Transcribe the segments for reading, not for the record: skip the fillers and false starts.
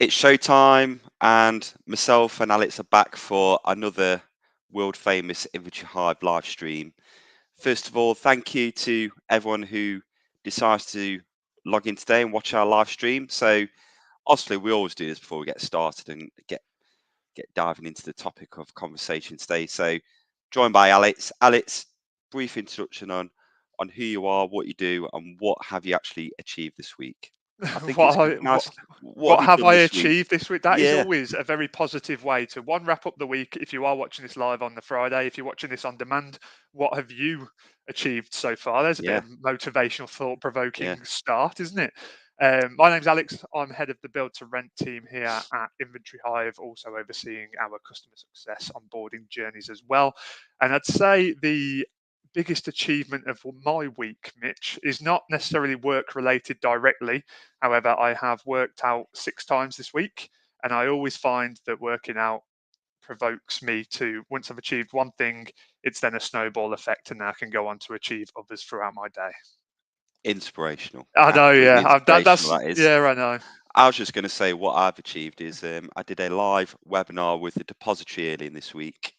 It's showtime, and myself and Alex are back for another world famous Inventory Hive live stream. First of all, thank you to everyone who decides to log in today and watch our live stream. So, obviously, we always do this before we get started and get diving into the topic of conversation today. So, joined by Alex. Alex, brief introduction on who you are, what you do, and what have you actually achieved this week. I think what it's I, nice. What what have you have done I this week? achieved this week? That is Yeah, always a very positive way to wrap up the week. If you are watching this live on the Friday, if you're watching this on demand, what have you achieved so far? There's a bit yeah, of motivational, yeah. thought-provoking start, isn't it? My name's Alex. I'm head of the build to rent team here at Inventory Hive, also overseeing our customer success onboarding journeys as well. And I'd say the biggest achievement of my week, Mitch, is not necessarily work related directly. However, I have worked out 6 times this week, and I always find that working out provokes me to, once I've achieved one thing, it's then a snowball effect, and then I can go on to achieve others throughout my day. Inspirational. I know, Absolutely yeah. inspirational, That's that is. yeah, I know. I was just going to say what I've achieved is I did a live webinar with the depository earlier this week,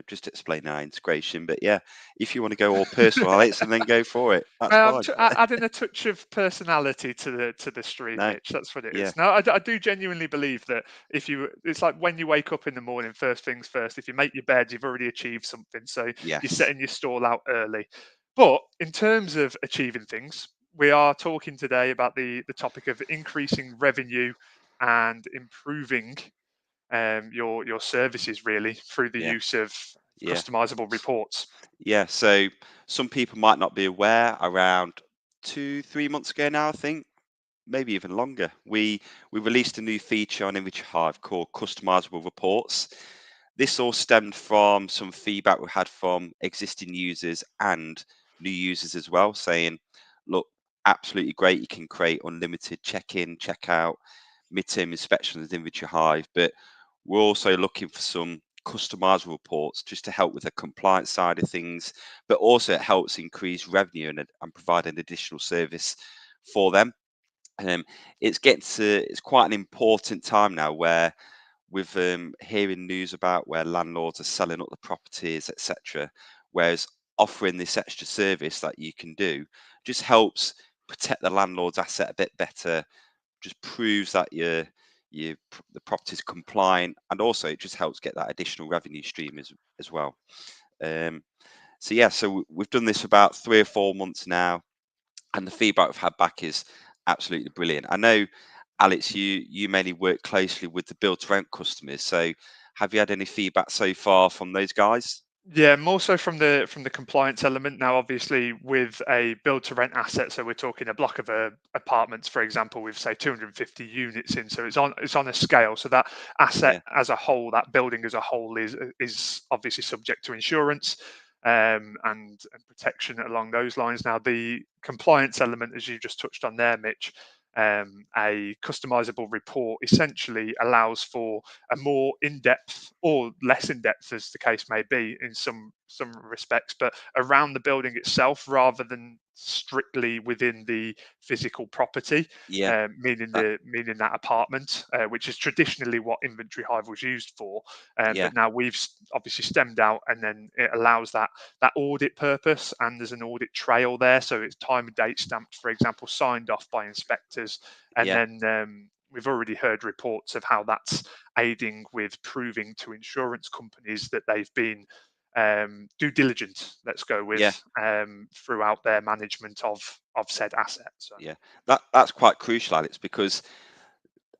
just to explain our integration. But yeah, if you want to go all personal, Alex, and then go for it, that's fine. Adding a touch of personality to the stream, No, Mitch. That's what it yeah, is. No, I do genuinely believe that it's like when you wake up in the morning, first things first. If you make your bed, you've already achieved something. So you're yes, setting your stall out early. But in terms of achieving things, we are talking today about the topic of increasing revenue and improving your services really through the yeah, use of yeah, customizable reports. yeah. So some people might not be aware. Around 3 months ago now, I think, maybe even longer, we released a new feature on Image Hive called Customizable Reports. This all stemmed from some feedback we had from existing users and new users as well, saying, look, absolutely great. You can create unlimited check-in, check-out, midterm inspections in Inventory Hive, but we're also looking for some customizable reports just to help with the compliance side of things, but also it helps increase revenue and provide an additional service for them. Um, it's quite an important time now where with hearing news about where landlords are selling up the properties, etc. Whereas offering this extra service that you can do just helps protect the landlord's asset a bit better. Just proves that the property is compliant, and also it just helps get that additional revenue stream as well. Um, so yeah, so we've done this for about 3 or 4 months now, and the feedback we've had back is absolutely brilliant. I know, Alex, you mainly work closely with the build to rent customers. So have you had any feedback so far from those guys? Yeah, more so from the compliance element. Now, obviously, with a build to rent asset, so we're talking a block of apartments, for example, with say 250 units in, so it's on a scale. So that asset Yeah, as a whole, that building as a whole, is obviously subject to insurance and protection along those lines. Now, the compliance element, as you just touched on there, Mitch. A customizable report essentially allows for a more in-depth or less in-depth, as the case may be, in some respects, but around the building itself rather than strictly within the physical property, yeah, that, meaning that apartment, which is traditionally what Inventory Hive was used for. yeah, But now we've obviously stemmed out, and then it allows that audit purpose, and there's an audit trail there, so it's time and date stamped, for example, signed off by inspectors, and yeah, then we've already heard reports of how that's aiding with proving to insurance companies that they've been due diligent, let's go yeah, with, throughout their management of said asset. So yeah. That's quite crucial, Alex, because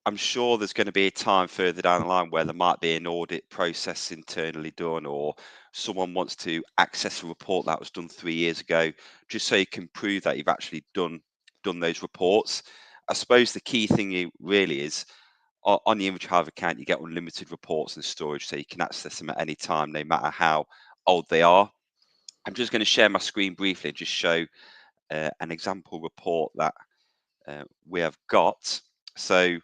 I'm sure there's going to be a time further down the line where there might be an audit process internally done, or someone wants to access a report that was done 3 years ago, just so you can prove that you've actually done those reports. I suppose the key thing really is on the Image Hive account, you get unlimited reports and storage, so you can access them at any time, no matter how old they are. I'm just going to share my screen briefly and just show an example report that we have got. So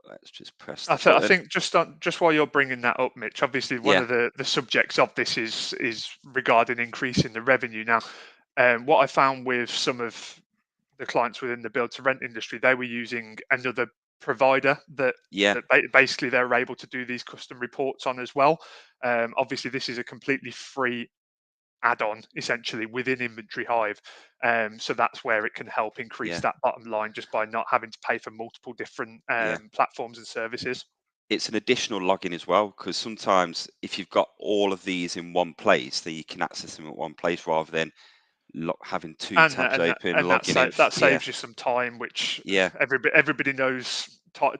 let's just press the I button. think just while you're bringing that up, Mitch, obviously one Yeah, of the subjects of this is regarding increasing the revenue. Now, what I found with some of the clients within the build to rent industry, they were using another provider that Yeah, basically they're able to do these custom reports on as well. Obviously, this is a completely free add-on essentially within Inventory Hive. So that's where it can help increase yeah, that bottom line just by not having to pay for multiple different yeah. platforms and services. It's an additional login as well, because sometimes if you've got all of these in one place, then you can access them at one place rather than having two And tabs open, that logging in. that Yeah, saves you some time, which yeah, everybody knows.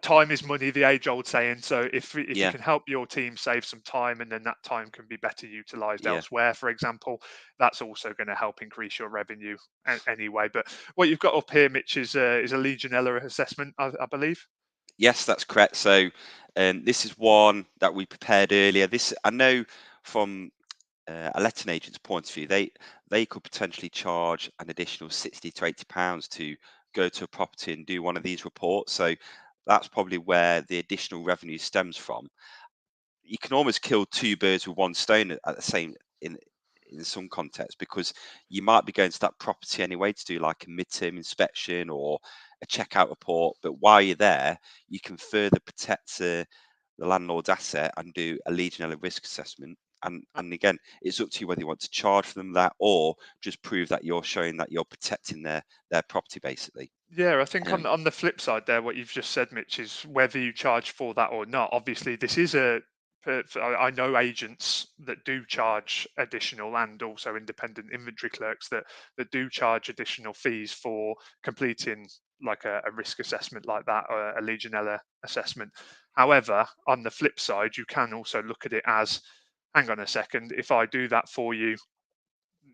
Time is money, the age-old saying. So if you yeah, can help your team save some time, and then that time can be better utilized yeah. elsewhere, for example, that's also going to help increase your revenue anyway. But what you've got up here, Mitch, is a Legionella assessment, I believe. Yes, that's correct. So, this is one that we prepared earlier. This I know from a letting agent's point of view, they could potentially charge an additional 60 to 80 pounds to go to a property and do one of these reports. So that's probably where the additional revenue stems from. You can almost kill two birds with one stone at the same in some context, because you might be going to that property anyway to do like a midterm inspection or a checkout report, but while you're there you can further protect the landlord's asset and do a Legionella risk assessment. And again, it's up to you whether you want to charge for them that or just prove that you're showing that you're protecting their property basically. Yeah, I think um, on the flip side there, what you've just said, Mitch, is whether you charge for that or not. Obviously, this is I know agents that do charge additional, and also independent inventory clerks that do charge additional fees for completing like a risk assessment like that, or a Legionella assessment. However, on the flip side, you can also look at it as, hang on a second, if I do that for you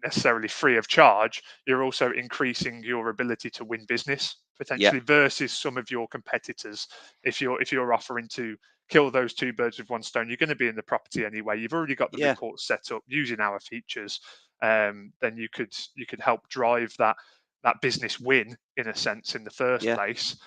necessarily free of charge, you're also increasing your ability to win business yeah, potentially versus some of your competitors. If you're offering to kill those two birds with one stone, you're going to be in the property anyway. You've already got the yeah, report set up using our features. Then you could help drive that business win in a sense in the first yeah, place.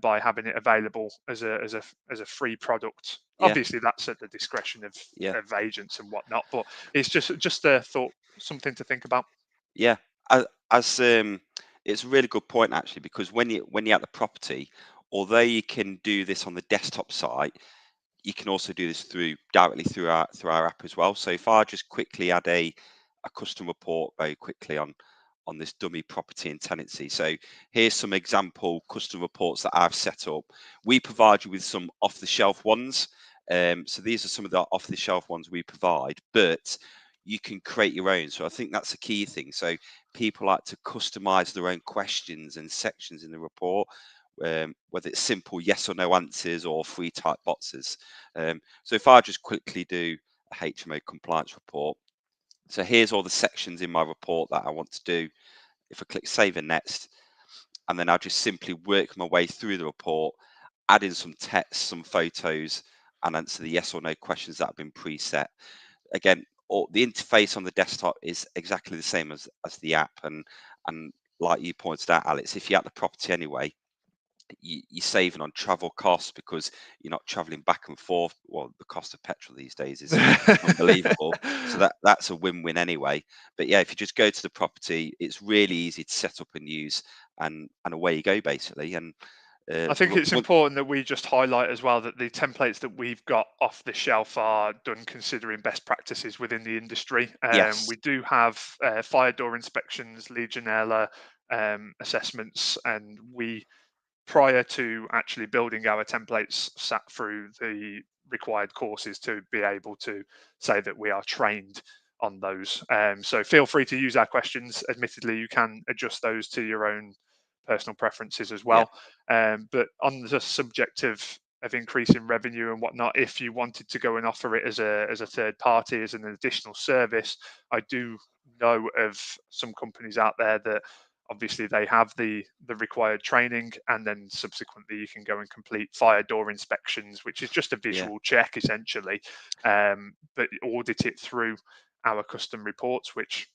By having it available as a free product. yeah, Obviously, that's at the discretion yeah, of agents and whatnot, but it's just a thought, something to think about. yeah. As it's a really good point actually, because when you're at the property, although you can do this on the desktop site, you can also do this directly through our app as well. So if I just quickly add a custom report very quickly on this dummy property and tenancy. So here's some example custom reports that I've set up. We provide you with some off-the-shelf ones. So these are some of the off-the-shelf ones we provide, but you can create your own. So I think that's a key thing. So people like to customize their own questions and sections in the report, whether it's simple yes or no answers or free type boxes. So if I just quickly do a HMO compliance report, so here's all the sections in my report that I want to do. If I click save and next, and then I'll just simply work my way through the report, add in some text, some photos, and answer the yes or no questions that have been preset. Again, the interface on the desktop is exactly the same as the app, and like you pointed out, Alex, if you're at the property anyway, you're saving on travel costs because you're not traveling back and forth. Well, the cost of petrol these days is unbelievable, so that's a win-win anyway. But yeah, if you just go to the property, it's really easy to set up and use, and away you go basically. And I think it's one, important that we just highlight as well that the templates that we've got off the shelf are done considering best practices within the industry. yes, We do have fire door inspections, Legionella assessments, and we, prior to actually building our templates, sat through the required courses to be able to say that we are trained on those. So feel free to use our questions. Admittedly, you can adjust those to your own personal preferences as yeah, well. But on the subject of increasing revenue and whatnot, if you wanted to go and offer it as a third party, as an additional service, I do know of some companies out there that obviously they have the required training, and then subsequently you can go and complete fire door inspections, which is just a yeah, visual check essentially, but audit it through our custom reports, which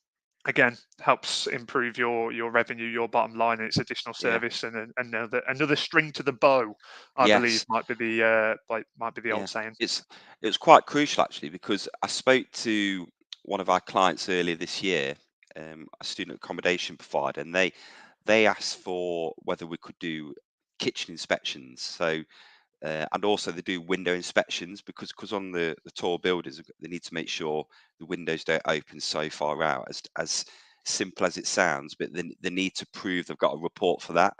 again helps improve your revenue, your bottom line, and its additional yeah, service, and another string to the bow, I believe yes. might be the Yeah, old saying. it's quite crucial actually, because I spoke to one of our clients earlier this year, a student accommodation provider, and they asked for whether we could do kitchen inspections. So and also they do window inspections because on the tall buildings they need to make sure the windows don't open so far out, as simple as it sounds, but they need to prove they've got a report for that.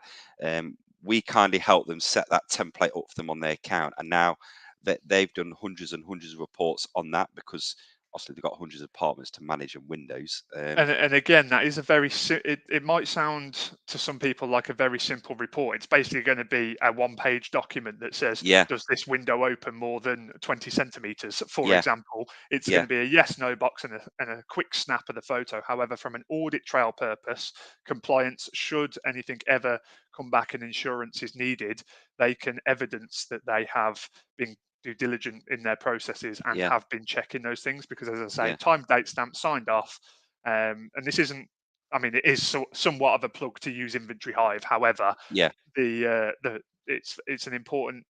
We kindly help them set that template up for them on their account, and now that they've done hundreds and hundreds of reports on that, because obviously they've got hundreds of apartments to manage and windows. And again, that is a very it might sound to some people like a very simple report. It's basically going to be a one-page document that says, Yeah, does this window open more than 20 centimeters, for yeah, example. It's going yeah, to be a yes no box and a quick snap of the photo. However, from an audit trail purpose, compliance, should anything ever come back and insurance is needed, they can evidence that they have been due diligent in their processes and yeah, have been checking those things, because as I say, yeah, time, date stamp, signed off. And this isn't, I mean, it is somewhat of a plug to use Inventory Hive. However, yeah, the it's an important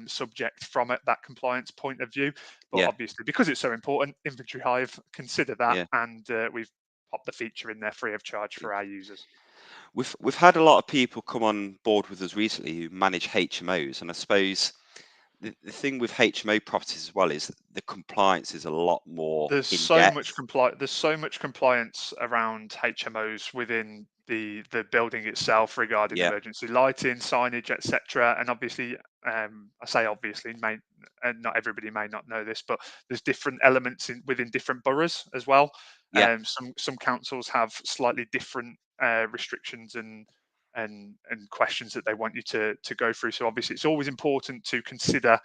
subject from that compliance point of view. But yeah, obviously, because it's so important, Inventory Hive consider that, yeah, and we've popped the feature in there free of charge yeah. for our users. We've had a lot of people come on board with us recently who manage HMOs, and I suppose the thing with HMO properties as well is that the compliance is a lot more in depth. There's so much compliance around HMOs within the building itself regarding Yeah, emergency lighting, signage, etc. And obviously, I say obviously, and not everybody may not know this, but there's different elements within different boroughs as well. yeah, Some councils have slightly different restrictions and questions that they want you to go through. So obviously, it's always important to consider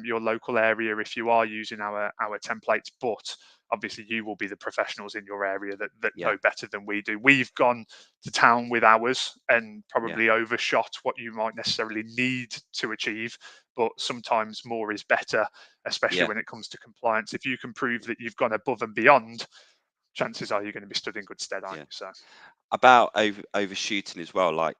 your local area if you are using our templates. But obviously, you will be the professionals in your area that yeah, know better than we do. We've gone to town with ours and yeah, probably overshot what you might necessarily need to achieve. But sometimes more is better, especially yeah, when it comes to compliance. If you can prove that you've gone above and beyond, chances are you're going to be stood in good stead, aren't yeah. you? So About overshooting as well. Like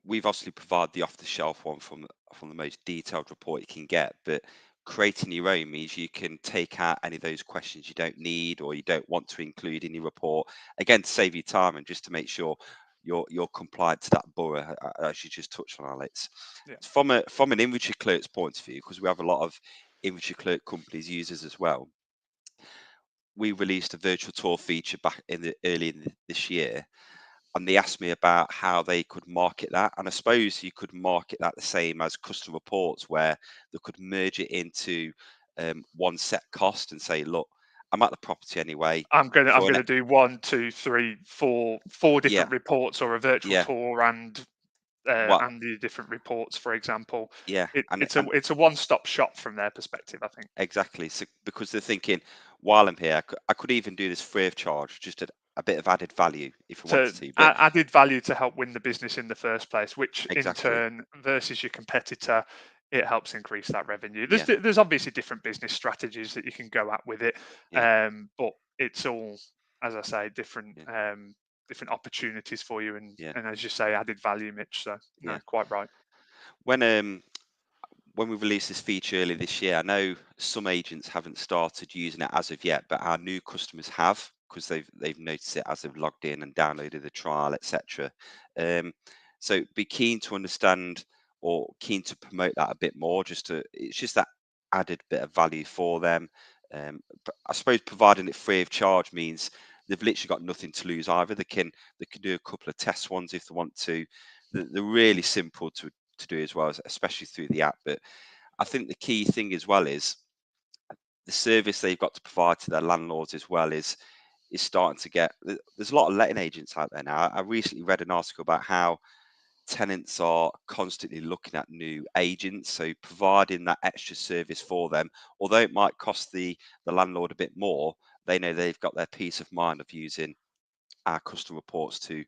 we've obviously provided the off-the-shelf one from the most detailed report you can get, but creating your own means you can take out any of those questions you don't need or you don't want to include in your report. Again, to save you time and just to make sure you're compliant to that borough, as you just touched on, Alex. yeah. From an inventory clerk's point of view, because we have a lot of inventory clerk companies users as well, we released a virtual tour feature back in the early in this year, and they asked me about how they could market that. And I suppose you could market that the same as custom reports, where they could merge it into one set cost and say, look, I'm at the property anyway. I'm For an gonna do one, two, three, four yeah, different reports, or a virtual yeah, tour what, and the different reports, for example. yeah, and It's a one-stop shop from their perspective, I think. exactly. So because they're thinking, while I'm here, I could even do this free of charge, just a bit of added value if I To wanted to. But added value to help win the business in the first place, which in exactly, turn versus your competitor, it helps increase that revenue. yeah, There's obviously different business strategies that you can go at with it, yeah, but it's all, as I say, yeah, different opportunities for you, yeah, and as you say, added value, Mitch. So no, yeah. quite right. When when we released this feature earlier this year, I know some agents haven't started using it as of yet, but our new customers have, because they've noticed it as they've logged in and downloaded the trial, etc. Um, so be keen to understand or keen to promote that a bit more. It's just that added bit of value for them. But I suppose providing it free of charge means they've literally got nothing to lose either. They can do a couple of test ones if they want to. They're really simple to do as well, especially through the app. But I think the key thing as well is the service they've got to provide to their landlords as well is starting to get. There's a lot of letting agents out there now. I recently read an article about how tenants are constantly looking at new agents, so providing that extra service for them, although it might cost the landlord a bit more, they know they've got their peace of mind of using our custom reports to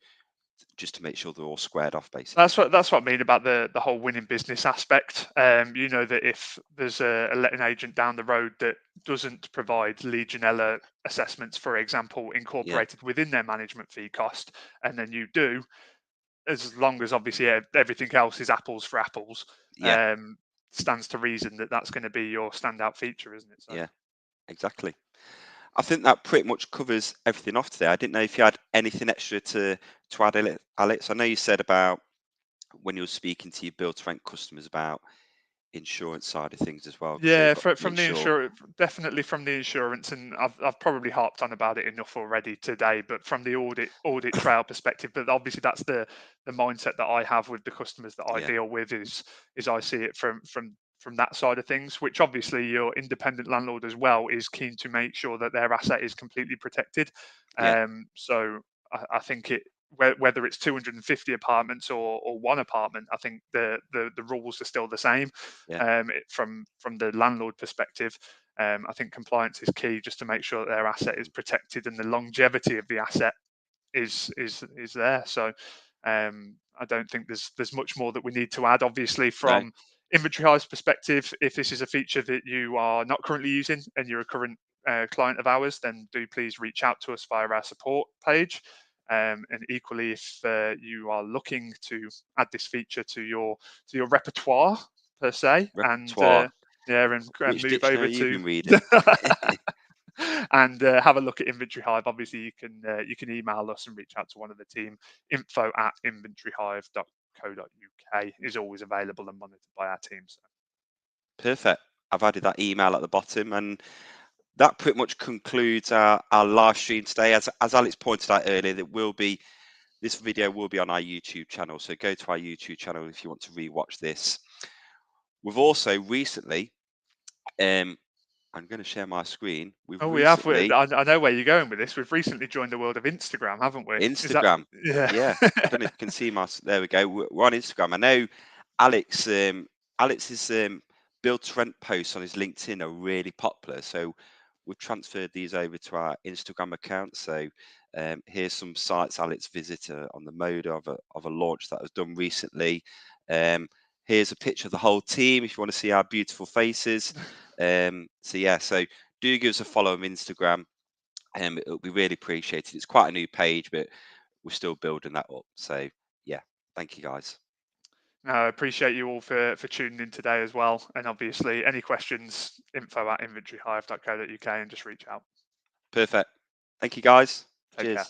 just to make sure they're all squared off, basically. That's what I mean about the whole winning business aspect. You know that if there's a letting agent down the road that doesn't provide Legionella assessments, for example, Yeah, incorporated within their management fee cost, and then you do, as long as obviously everything else is apples for apples, yeah, um, stands to reason that that's going to be your standout feature, isn't it? So. yeah, exactly. I think that pretty much covers everything off today. I didn't know if you had anything extra to add, Alex. I know you said about when you're speaking to your build to rent customers about insurance side of things as well, because they've Yeah, got to from the insure. insurance, definitely from the insurance, and I've probably harped on about it enough already today. But from the audit trail perspective, but obviously that's the mindset that I have with the customers that I Yeah, deal with is I see it from that side of things. Which obviously your independent landlord as well is keen to make sure that their asset is completely protected. yeah, So I think whether it's 250 apartments or one apartment, I think the rules are still the same yeah, from the landlord perspective. I think compliance is key just to make sure that their asset is mhm, protected and the longevity of the asset is there. So I don't think there's much more that we need to add. Obviously, no, from Inventory Hive's perspective, if this is a feature that you are not currently using and you're a current client of ours, then do please reach out to us via our support page. And equally, if you are looking to add this feature to your repertoire per se, and repertoire. yeah, and Which move over dictionary you've to been reading? and have a look at Inventory Hive. Obviously, you can email us and reach out to one of the team. info@inventoryhive.co.uk is always available and monitored by our team. So. Perfect. I've added that email at the bottom, and that pretty much concludes our live stream today. As Alex pointed out earlier, this video will be on our YouTube channel. So go to our YouTube channel if you want to rewatch this. We've also recently, I'm going to share my screen. We've Oh, we have. recently I know where you're going with this. We've recently joined the world of Instagram, haven't we? Is that Instagram. yeah? Yeah, I don't know if you can see my. There we go. We're on Instagram. I know Alex. Alex's build to rent posts on his LinkedIn are really popular. So we've transferred these over to our Instagram account. So here's some sites Alex visited on the mode of a launch that was done recently. Here's a picture of the whole team if you want to see our beautiful faces. So yeah, so do give us a follow on Instagram. It'll be really appreciated. It's quite a new page, but we're still building that up. So yeah, thank you guys. No, I appreciate you all for tuning in today as well. And obviously, any questions, info@inventoryhive.co.uk and just reach out. Perfect. Thank you guys. Take care. Cheers.